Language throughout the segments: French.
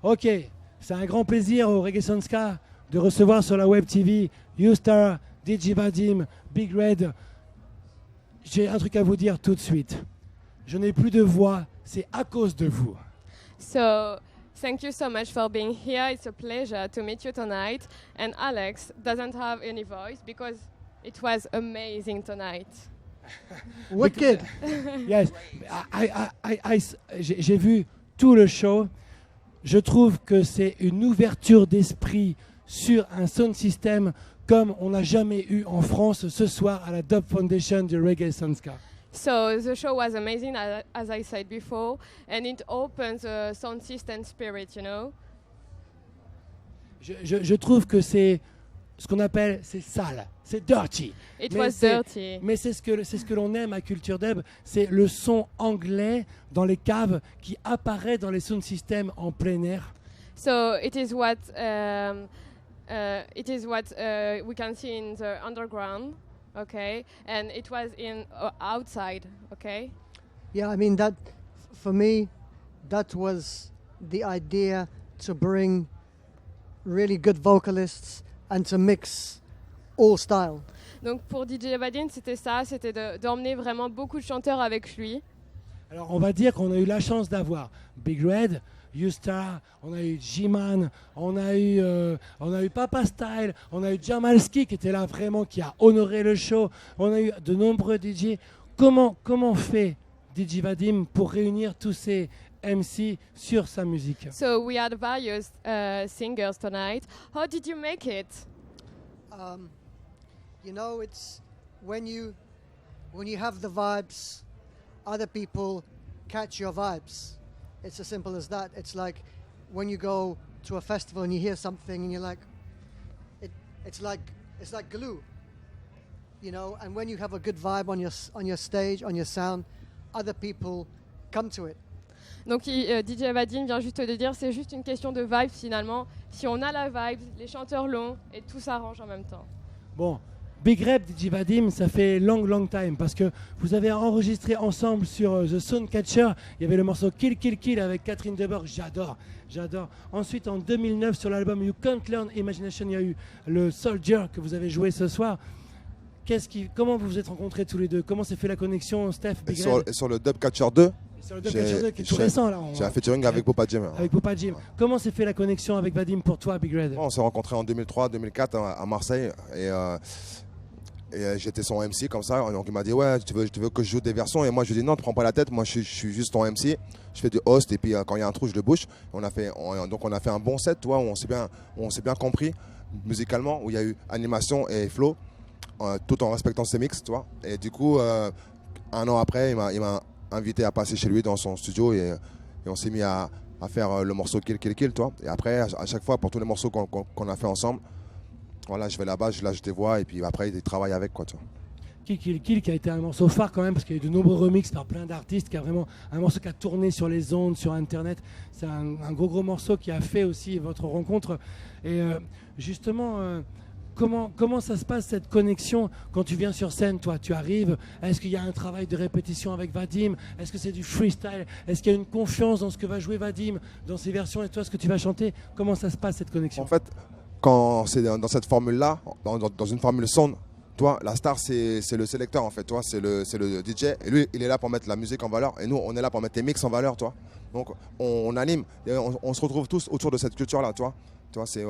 Ok, c'est un grand plaisir au Reggae Ska de recevoir sur la Web TV Youstar, DJ Vadim, Big Red. J'ai un truc à vous dire tout de suite. Je n'ai plus de voix, c'est à cause de vous. So, thank you so much for being here. It's a pleasure to meet you tonight. And Alex doesn't have any voice because it was amazing tonight. Wicked. Yes, j'ai vu tout le show. Je trouve que c'est une ouverture d'esprit sur un sound system comme on n'a jamais eu en France ce soir à la Dub Foundation du Reggae Ska. So the show was amazing, as I said before, and it opens the sound system spirit, you know. Je trouve que c'est ce qu'on appelle, c'est sale, c'est dirty. It was dirty. Mais c'est ce que l'on aime à Culture Dub, c'est le son anglais dans les caves qui apparaît dans les sound systems en plein air. So it is what we can see in the underground, okay, and it was in outside, okay. Yeah, I mean that for me, that was the idea, to bring really good vocalists and to mix all styles. Donc pour DJ Vadim, c'était ça, c'était d'emmener vraiment beaucoup de chanteurs avec lui. Alors on va dire qu'on a eu la chance d'avoir Big Red, Youstar, on a eu G-Man, on a eu Papa Style, on a eu Jamalski qui était là vraiment, qui a honoré le show, on a eu de nombreux DJ. Comment fait DJ Vadim pour réunir tous ces MC sur sa musique? So we had various singers tonight. How did you make it? You know, it's when you have the vibes, other people catch your vibes. It's as simple as that. It's like when you go to a festival and you hear something and you're like, it's like glue, you know. And when you have a good vibe on your stage, on your sound, other people come to it. Donc DJ Vadim vient juste de dire, c'est juste une question de vibe finalement. Si on a la vibe, les chanteurs l'ont et tout s'arrange en même temps. Bon, Big Rep, DJ Vadim, ça fait long time parce que vous avez enregistré ensemble sur The Soundcatcher. Il y avait le morceau Kill Kill Kill avec Catherine Deborg, j'adore. Ensuite, en 2009, sur l'album You Can't Learn Imagination, il y a eu le Soldier que vous avez joué ce soir. Comment vous vous êtes rencontrés tous les deux? Comment s'est fait la connexion, Steph, Big Red? Sur le Dubcatcher 2, Sur le Dubcatcher 2 qui est tout récent là. j'ai un featuring avec Popa Jim. Avec Popa Jim. Comment s'est fait la connexion avec Vadim pour toi, Big Red? On s'est rencontrés en 2003-2004 à Marseille et j'étais son MC comme ça. Donc il m'a dit ouais, tu veux que je joue des versions, et moi je lui ai dit non, ne prends pas la tête, moi je suis juste ton MC, je fais du host et puis quand il y a un trou je le bouche. On a fait un bon set, toi, où on s'est bien compris musicalement, où il y a eu animation et flow, tout en respectant ses mix, tu vois. Et du coup, un an après, il m'a invité à passer chez lui dans son studio et on s'est mis à faire le morceau Kill Kill Kill, toi. Et après, à chaque fois, pour tous les morceaux qu'on a fait ensemble, voilà, je vais là-bas, je lâche des voix et puis après, il travaille avec, quoi, tu vois. Kill Kill Kill qui a été un morceau phare quand même, parce qu'il y a eu de nombreux remixes par plein d'artistes, qui a vraiment un morceau qui a tourné sur les ondes, sur internet. C'est un gros morceau qui a fait aussi votre rencontre. Et justement, comment ça se passe cette connexion quand tu viens sur scène, toi? Tu arrives, est-ce qu'il y a un travail de répétition avec Vadim? Est-ce que c'est du freestyle? Est-ce qu'il y a une confiance dans ce que va jouer Vadim, dans ses versions, et toi ce que tu vas chanter? Comment ça se passe cette connexion? En fait, quand c'est dans cette formule-là, dans une formule sound, toi, la star, c'est le sélecteur, en fait, toi, c'est le DJ. Et lui, il est là pour mettre la musique en valeur. Et nous, on est là pour mettre les mix en valeur, toi. Donc, on anime. Et on se retrouve tous autour de cette culture-là, toi. Toi, c'est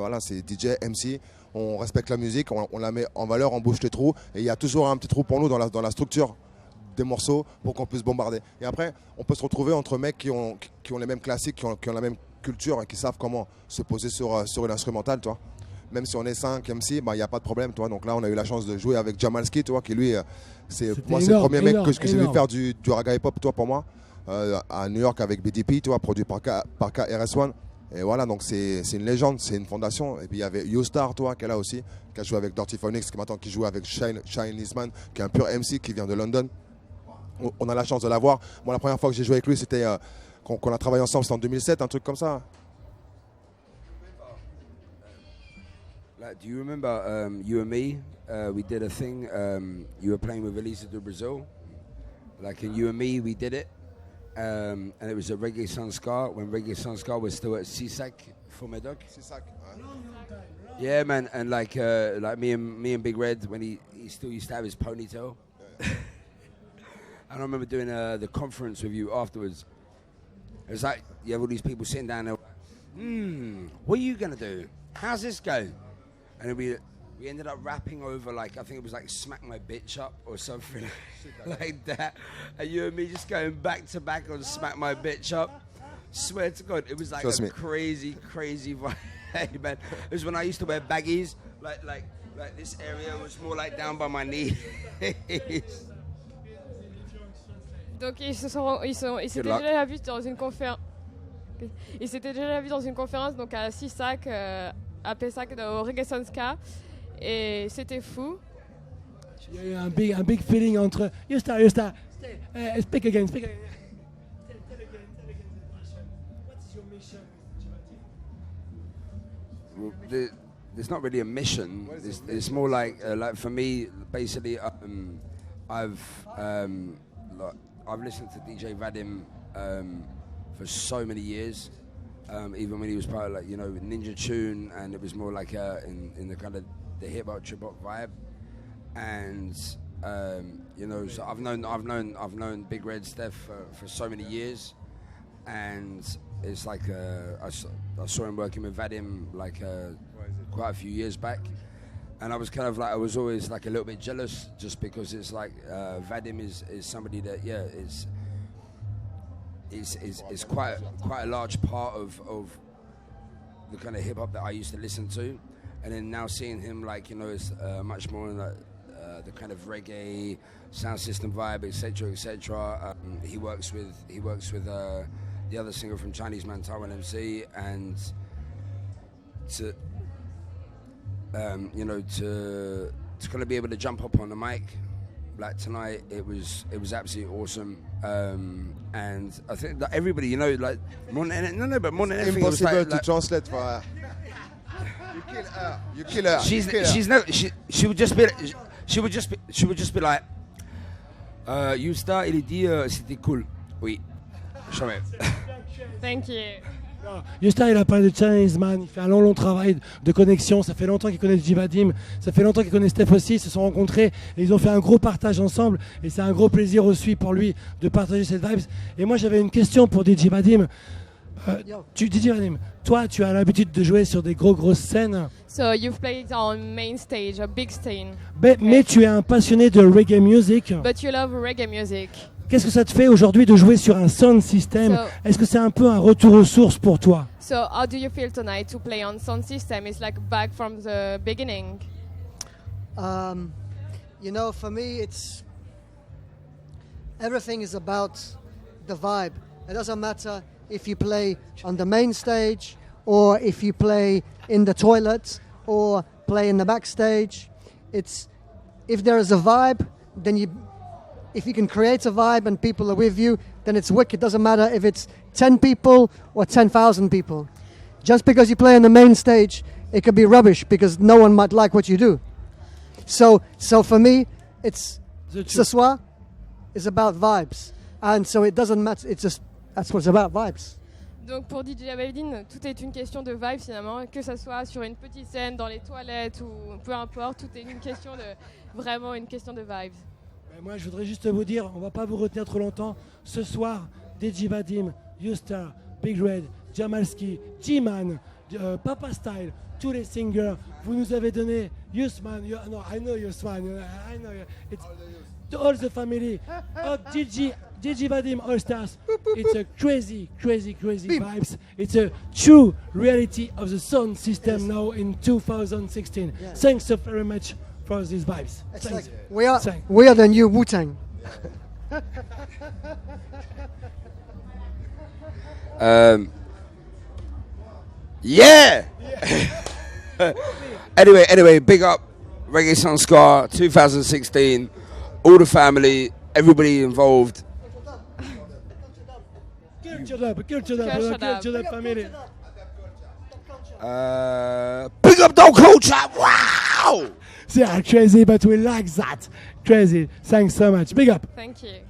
DJ, MC. On respecte la musique, on la met en valeur, on bouge les trous. Et il y a toujours un petit trou pour nous dans la structure des morceaux pour qu'on puisse bombarder. Et après, on peut se retrouver entre mecs qui ont les mêmes classiques, qui ont la même culture et qui savent comment se poser sur une instrumentale, toi. Même si on est 5 MC, il n'y a pas de problème, toi. Donc là, on a eu la chance de jouer avec Jamalski, toi, qui lui, c'est le premier mec que j'ai vu faire du raga hip-hop, toi, pour moi, à New York avec BDP, toi, produit par KRS-One. Et voilà, donc c'est une légende, c'est une fondation. Et puis il y avait Youstar, toi, qui est là aussi, qui a joué avec Dirty Phonics, qui joue avec Shine Eastman, qui est un pur MC, qui vient de London. On a la chance de l'avoir. Moi, la première fois que j'ai joué avec lui, c'était qu'on a travaillé ensemble, c'était en 2007, un truc comme ça. Do you remember you and me? We did a thing. You were playing with Elisa do Brazil. Like in You and Me, we did it. and it was at Reggae Sanskar when Reggae Sanskar was still at CSAC for Medoc. Yeah, man, and like me and Big Red when he still used to have his ponytail. And I remember doing the conference with you afterwards. It was like you have all these people sitting down there. What are you gonna do? How's this go? And then we ended up rapping over like I think it was like "Smack My Bitch Up" or something like that. And you and me just going back to back on "Smack My Bitch Up." Swear to God, it was like Trust a me. crazy vibe, man. It was when I used to wear baggies, like this area was more like down by my knee. Donc ils s'étaient déjà vus dans une conférence. Ils s'étaient déjà vus dans une conférence donc à CISAC, à Pessac, au Reggae Sanskar, et c'était fou. Il y a eu un big feeling entre Yosta, speak again. Tell again the mission. What is your mission? Well, there's not really a mission. It's more like for me, basically, I've listened to DJ Vadim for so many years, even when he was part of Ninja Tune, and it was more like in the kind of the hip hop trip hop vibe, and so I've known Big Red Steph for so many years, and it's like I saw him working with Vadim quite a few years back. And I was kind of like, I was always like a little bit jealous just because it's like Vadim is somebody that, is quite a large part of the kind of hip hop that I used to listen to. And then now seeing him is much more in the kind of reggae sound system vibe, etc. He works with the other singer from Chinese Man, Taiwan MC, and to kind of be able to jump up on the mic like tonight, it was absolutely awesome, and I think that everybody, more than anything, Impossible it was to translate for her. You kill her. She would just be like, Yusta, il dit c'était cool. Oui. Jamais. Thank you. Yosta, il a parlé de Chinese Man, il fait un long travail de connexion, ça fait longtemps qu'il connaît DJ Vadim, ça fait longtemps qu'il connaît Steph aussi, ils se sont rencontrés et ils ont fait un gros partage ensemble et c'est un gros plaisir aussi pour lui de partager cette vibes. Et moi j'avais une question pour DJ Vadim. DJ Vadim, toi tu as l'habitude de jouer sur des grosses scènes. So you've played on main stage, a big stage. Mais tu es un passionné de reggae music. But you love reggae music. Qu'est-ce que ça te fait aujourd'hui de jouer sur un sound system? Est-ce que c'est un peu un retour aux sources pour toi? So how do you feel tonight to play on sound system? It's like back from the beginning. For me, it's everything is about the vibe. It doesn't matter if you play on the main stage or if you play in the toilet or play in the backstage. It's if there is a vibe, then if you can create a vibe and people are with you, then it's wicked. It doesn't matter if it's 10 people or 10,000 people. Just because you play on the main stage, it could be rubbish because no one might like what you do. So for me, it's ce soir is about vibes. And so it doesn't matter, that's what it's about, vibes. Donc pour DJ Vadim, tout est une question de vibe finalement, que ça soit sur une petite scène, dans les toilettes ou peu importe, tout est vraiment une question de vibes. Moi, je voudrais juste vous dire, on ne va pas vous retenir trop longtemps. Ce soir, DJ Vadim, Yosta, Big Red, Jamalski, G-Man, Papa Style, tous les singers, vous nous avez donné Yusman. I know Yusman. I know. It's to all the family of DJ Vadim All Stars. It's a crazy vibes. It's a true reality of the sound system now in 2016. Yeah. Thanks so very much for these vibes. It's like we are the new Wu-Tang. Yeah. Anyway, big up Reggae Sanskar 2016, all the family, everybody involved. Culture up, family. Big up Dog Culture. Wow. They are crazy, but we like that. Crazy. Thanks so much. Big up. Thank you.